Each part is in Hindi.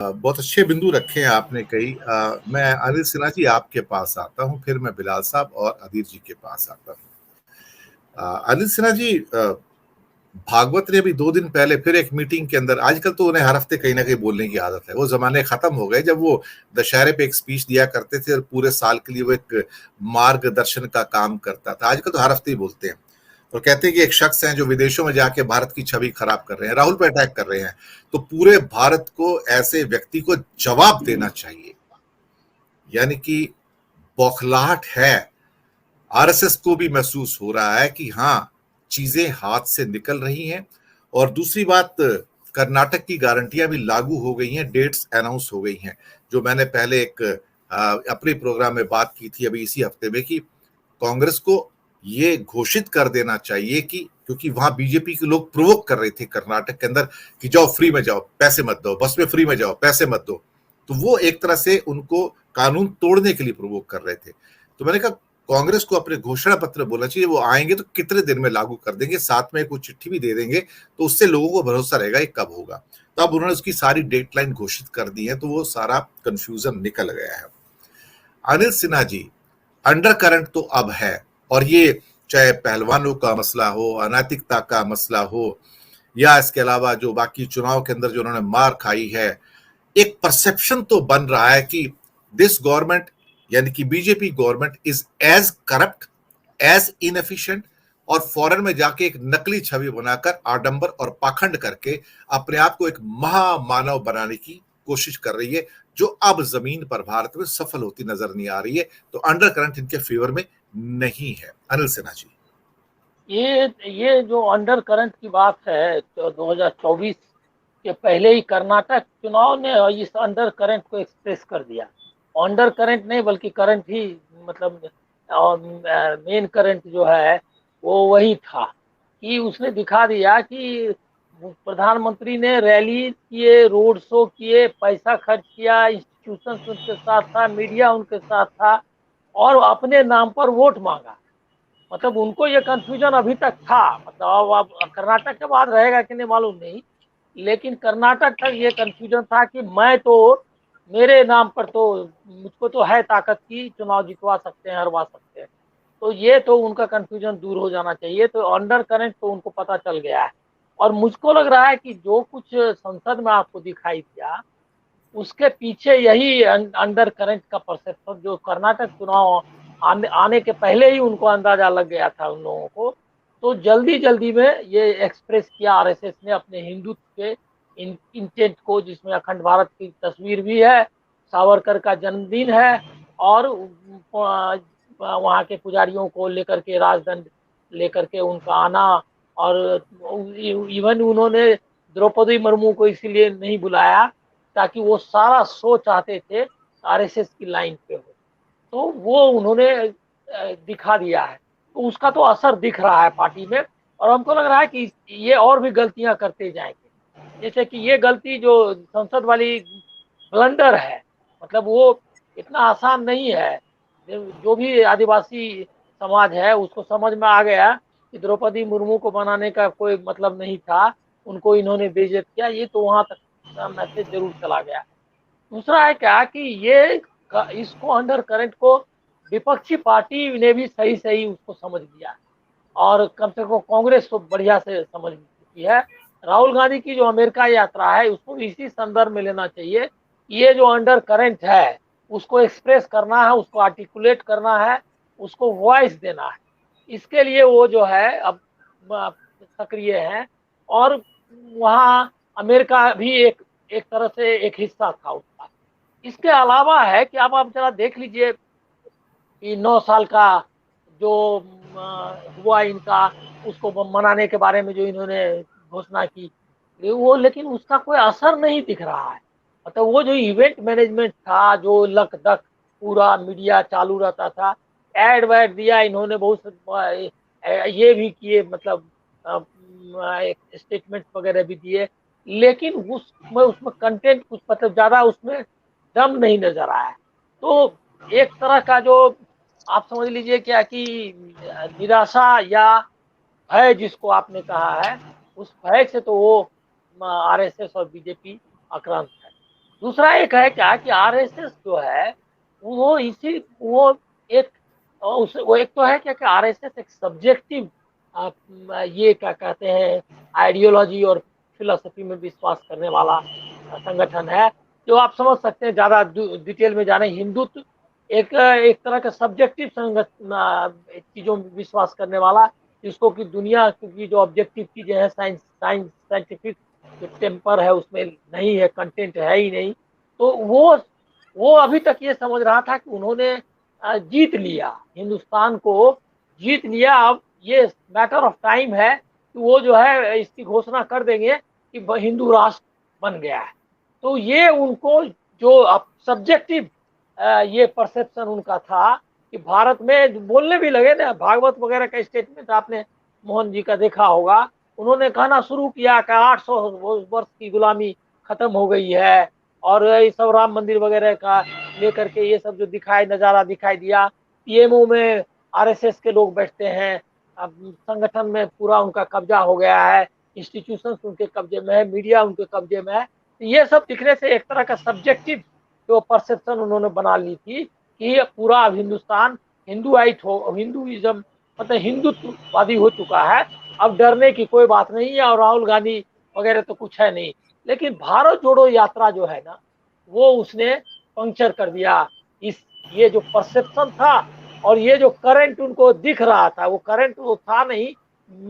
बहुत अच्छे बिंदु रखे हैं आपने कई। मैं अनिल सिन्हा जी आपके पास आता हूं, फिर मैं बिलाल साहब और अदीर जी के पास आता हूं। अनिल सिन्हा जी, भागवत ने अभी 2 दिन पहले फिर एक मीटिंग के अंदर, आजकल तो उन्हें हर हफ्ते कहीं ना कहीं बोलने की आदत है, वो जमाने खत्म हो गए जब वो दशहरे पे एक स्पीच दिया करते थे और पूरे साल के लिए वो एक मार्गदर्शन का काम करता था। आजकल तो हर हफ्ते ही बोलते हैं और कहते हैं कि एक शख्स हैं जो विदेशों में जाके भारत की छवि खराब कर रहे हैं, राहुल पे अटैक कर रहे हैं, तो पूरे भारत को ऐसे व्यक्ति को जवाब देना चाहिए। यानी कि बौखलाहट है। आरएसएस को भी महसूस हो रहा है कि हाँ, चीजें हाथ से निकल रही हैं। और दूसरी बात, कर्नाटक की गारंटियां भी लागू हो गई हैं, डेट्स अनाउंस हो गई हैं, जो मैंने पहले एक अपने प्रोग्राम में बात की थी अभी इसी हफ्ते में, कि कांग्रेस को ये घोषित कर देना चाहिए कि, क्योंकि वहां बीजेपी के लोग प्रोवोक कर रहे थे कर्नाटक के अंदर कि जाओ फ्री में जाओ, पैसे मत दो, बस में फ्री में जाओ, पैसे मत दो, तो वो एक तरह से उनको कानून तोड़ने के लिए प्रोवोक कर रहे थे। तो मैंने कहा कांग्रेस को अपने घोषणा पत्र बोलना चाहिए, वो आएंगे तो कितने दिन में लागू कर देंगे, साथ में कुछ चिट्ठी भी दे देंगे, तो उससे लोगों को भरोसा रहेगा ये कब होगा। तो अब उन्होंने उसकी सारी डेडलाइन घोषित कर दी है, तो वो सारा कंफ्यूजन निकल गया है। अनिल सिन्हा जी, अंडर करंट तो अब है, और ये चाहे पहलवानों का मसला हो, अनैतिकता का मसला हो, या इसके अलावा जो बाकी चुनाव के अंदर जो उन्होंने मार खाई है, एक परसेप्शन तो बन रहा है कि दिस गवर्नमेंट, यानी कि BJP government, is as corrupt, as inefficient, और फॉरेन में जाके एक नकली छवि बनाकर आडंबर और पाखंड करके अपने आप को एक महामानव बनाने की कोशिश कर रही है, जो अब जमीन पर भारत में सफल होती नजर नहीं आ रही है। तो अंडर करंट इनके फेवर में नहीं है। अनिल सिन्हा जी। ये जो अंडर करंट की बात है, तो 2024 के पहले ही कर्नाटक चुनाव ने इस अंडर करंट को एक्सप्रेस कर दिया। अंडर करंट नहीं बल्कि करंट ही, मतलब मेन करंट जो है वो वही था कि उसने दिखा दिया कि प्रधानमंत्री ने रैली किए, रोड शो किए, पैसा खर्च किया, इंस्टीट्यूशन उनके साथ था, मीडिया उनके साथ था, और अपने नाम पर वोट मांगा। मतलब उनको ये कंफ्यूजन अभी तक था, मतलब अब कर्नाटक के बाद रहेगा कि नहीं मालूम नहीं, लेकिन कर्नाटक तक ये कंफ्यूजन था कि मैं तो, मेरे नाम पर तो, मुझको तो है ताकत की चुनाव जितवा सकते हैं, हरवा सकते हैं। तो ये तो उनका कंफ्यूजन दूर हो जाना चाहिए। तो अंडर करंट तो उनको पता चल गया है। और मुझको लग रहा है कि जो कुछ संसद में आपको दिखाई दिया, उसके पीछे यही अंडर करंट का परसेप्शन, जो कर्नाटक चुनाव आने के पहले ही उनको अंदाजा लग गया था उन लोगों को। तो जल्दी जल्दी में ये एक्सप्रेस किया आरएसएस ने अपने हिंदुत्व के इंटेंट को, जिसमें अखंड भारत की तस्वीर भी है, सावरकर का जन्मदिन है, और वहाँ के पुजारियों को लेकर के राजदंड लेकर के उनका आना। और इवन उन्होंने द्रौपदी मुर्मू को इसीलिए नहीं बुलाया ताकि वो सारा शो चाहते थे आरएसएस की लाइन पे हो। तो वो उन्होंने दिखा दिया है। तो उसका तो असर दिख रहा है पार्टी में। और हमको लग रहा है कि ये और भी गलतियां करते जाएंगे। जैसे कि ये गलती जो संसद वाली ब्लंडर है, मतलब वो इतना आसान नहीं है। जो भी आदिवासी समाज है उसको समझ में आ गया कि द्रौपदी मुर्मू को बनाने का कोई मतलब नहीं था, उनको इन्होंने बेइज्जत किया, ये तो वहां तक मैसेज जरूर चला गया। दूसरा है क्या कि ये इसको अंडर करंट को विपक्षी पार्टी ने भी सही सही उसको समझ लिया, और कम से कम कांग्रेस तो बढ़िया से समझ चुकी है। राहुल गांधी की जो अमेरिका यात्रा है उसको इसी संदर्भ में लेना चाहिए। ये जो अंडर करंट है उसको एक्सप्रेस करना है, उसको आर्टिकुलेट करना है, उसको वॉइस देना है। इसके लिए वो जो है अब सक्रिय है। और वहाँ अमेरिका भी एक एक तरह से एक हिस्सा था उसका। इसके अलावा है कि अब आप जरा देख लीजिए कि 9 साल का जो हुआ इनका, उसको मनाने के बारे में जो इन्होंने घोषणा की, वो लेकिन उसका कोई असर नहीं दिख रहा है। मतलब वो जो इवेंट मैनेजमेंट था, जो लक दक पूरा मीडिया चालू रहता था, एड वैड दिया इन्होंने बहुत ये भी किए, मतलब स्टेटमेंट वगैरह भी दिए, लेकिन उसमें उसमें कंटेंट कुछ मतलब ज्यादा उसमें दम नहीं नजर आया। तो एक तरह का जो आप समझ लीजिए क्या कि निराशा या भय जिसको आपने कहा है, उस भय से तो वो आरएसएस और बीजेपी आक्रांत है। दूसरा एक है क्या कि आरएसएस जो है वो इसी वो एक वो एक तो है क्या कि आरएसएस एक सब्जेक्टिव ये क्या कहते हैं आइडियोलॉजी और फिलोसफी में विश्वास करने वाला संगठन है, जो आप समझ सकते हैं, ज्यादा डिटेल में जाने। हिंदुत्व एक एक तरह का सब्जेक्टिव चीजों में विश्वास करने वाला, जिसको कि दुनिया की जो ऑब्जेक्टिव चीजें हैं, साइंटिफिक जो टेम्पर है उसमें नहीं है, कंटेंट है ही नहीं। तो वो अभी तक ये समझ रहा था कि उन्होंने जीत लिया, हिंदुस्तान को जीत लिया। अब ये मैटर ऑफ टाइम है कि वो जो है इसकी घोषणा कर देंगे कि हिंदू राष्ट्र बन गया है। तो ये उनको जो अब सब्जेक्टिव ये परसेप्शन उनका था कि भारत में बोलने भी लगे ना, भागवत वगैरह का स्टेटमेंट आपने मोहन जी का देखा होगा। उन्होंने कहना शुरू किया कि 800 वर्ष की गुलामी खत्म हो गई है, और ये सब राम मंदिर वगैरह का लेकर के ये सब जो दिखाई नजारा दिखाई दिया। पीएमओ में आरएसएस के लोग बैठते हैं, अब संगठन में पूरा उनका कब्जा हो गया है, इंस्टीट्यूशंस उनके कब्जे में है, मीडिया उनके कब्जे में है। तो ये सब दिखने से एक तरह का सब्जेक्टिव जो परसेप्शन उन्होंने बना ली थी कि ये पूरा अब हिंदुस्तान हिंदुआइट हो, हिंदुइज्म मतलब हिंदुत्ववादी हो चुका है। अब डरने की कोई बात नहीं है, और राहुल गांधी वगैरह तो कुछ है नहीं। लेकिन भारत जोड़ो यात्रा जो है ना, वो उसने पंक्चर कर दिया इस ये जो परसेप्शन था। और ये जो करंट उनको दिख रहा था, वो करंट वो था नहीं।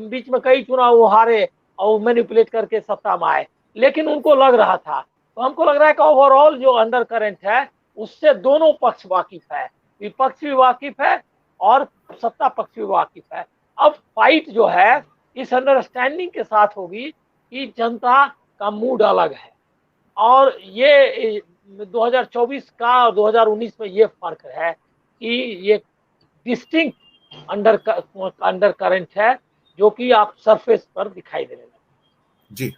बीच में कई चुनाव वो हारे और मैनिपुलेट करके सत्ता में आए, लेकिन उनको लग रहा था। तो हमको लग रहा है कि ओवरऑल जो अंडर करंट है उससे दोनों पक्ष वाकिफ है, विपक्ष भी वाकिफ है और सत्ता पक्ष भी वाकिफ है। अब फाइट जो है इस अंडरस्टैंडिंग के साथ होगी कि जनता का मूड अलग है। और ये 2024 का और 2019 में ये फर्क है कि ये डिस्टिंक्ट अंडर करंट है, जो कि आप सरफेस पर दिखाई देने लगे। जी।